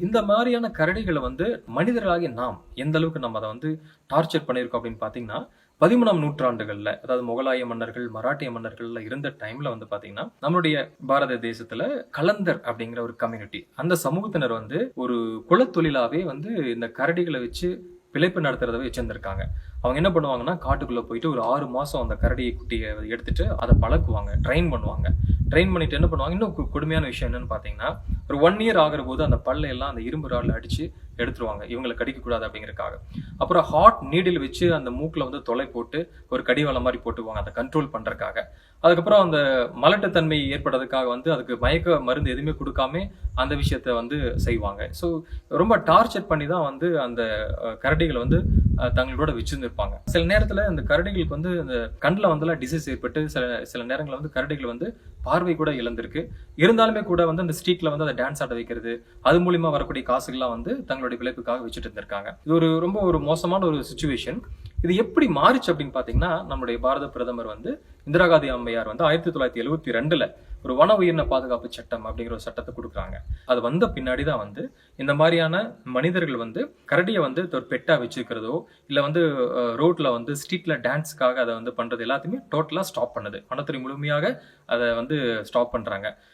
இந்த மாதிரியான கரடிகளை வந்து மனிதர்களாகிய நாம் எந்த அளவுக்கு நம்ம அதை வந்து டார்ச்சர் பண்ணியிருக்கோம் அப்படின்னு பார்த்தீங்கன்னா, 13ஆம் நூற்றாண்டுகள்ல, அதாவது முகலாய மன்னர்கள், மராட்டிய மன்னர்கள்ல இருந்த டைம்ல வந்து பாத்தீங்கன்னா, நம்மளுடைய பாரத தேசத்துல கலந்தர் அப்படிங்கிற ஒரு கம்யூனிட்டி, அந்த சமூகத்தினர் வந்து ஒரு குலத்தொழிலாவே வந்து இந்த கரடிகளை வச்சு பிழைப்பு நடத்துறதவே வச்சிருந்திருக்காங்க. அவங்க என்ன பண்ணுவாங்கன்னா, காட்டுக்குள்ள போயிட்டு ஒரு 6 மாசம் அந்த கரடி குட்டியை எடுத்துட்டு அதை பழக்குவாங்க, ட்ரெயின் பண்ணுவாங்க. ட்ரெயின் பண்ணிட்டு என்ன பண்ணுவாங்க, இன்னும் கொடுமையான விஷயம் என்னன்னு பாத்தீங்கன்னா, ஒரு 1 இயர் ஆகிற போது அந்த பல்ல எல்லாம் அந்த இரும்பு ராட்ல அடிச்சு எடுத்துருவாங்க, இவங்களை கடிக்க கூடாது அப்படிங்கறதுக்காக. அப்புறம் ஹாட் நீடில் வச்சு அந்த மூக்குல வந்து தொலை போட்டு ஒரு கடிவாளம் மாதிரி போட்டுக்குவாங்க, அதை கண்ட்ரோல் பண்றதுக்காக. அதுக்கப்புறம் அந்த மலட்டுத்தன்மை ஏற்படுறதுக்காக வந்து அதுக்கு மயக்க மருந்து எதுவுமே கொடுக்காம அந்த விஷயத்த வந்து செய்வாங்க. ஸோ ரொம்ப டார்ச்சர் பண்ணி தான் வந்து அந்த கரடிகளை வந்து தங்களோட வச்சிருந்திருப்பாங்க. சில நேரத்துல இந்த கரடிகளுக்கு வந்து இந்த கண்ணில் வந்து டிசீஸ் ஏற்பட்டு சில சில நேரங்களில் வந்து கரடிகள் வந்து பார்வை கூட இழந்திருக்கு. இருந்தாலுமே கூட வந்து அந்த ஸ்ட்ரீட்ல வந்து அதை டான்ஸ் ஆட வைக்கிறது, அது மூலியமா வரக்கூடிய காசுகள்லாம் வந்து தங்களுடைய பிழைப்புக்காக வச்சுட்டு இருந்திருக்காங்க. இது ரொம்ப ஒரு மோசமான ஒரு சுச்சுவேஷன். இது எப்படி மாறிச்சு அப்படின்னு பாத்தீங்கன்னா, நம்முடைய பாரத பிரதமர் வந்து இந்திரா காந்தி அம்மையார் வந்து 1972ல ஒரு வன உயிரின பாதுகாப்பு சட்டம் அப்படிங்கிற ஒரு சட்டத்தை கொடுக்குறாங்க. அது வந்த பின்னாடிதான் வந்து இந்த மாதிரியான மனிதர்கள் வந்து கரடியை வந்து ஒரு பெட்டா வச்சிருக்கிறதோ, இல்ல வந்து ரோட்ல வந்து ஸ்ட்ரீட்ல டான்ஸ்க்காக அதை வந்து பண்றது எல்லாத்தையுமே டோட்டலா ஸ்டாப் பண்ணுது. வனத்துறை முழுமையாக அதை வந்து ஸ்டாப் பண்றாங்க.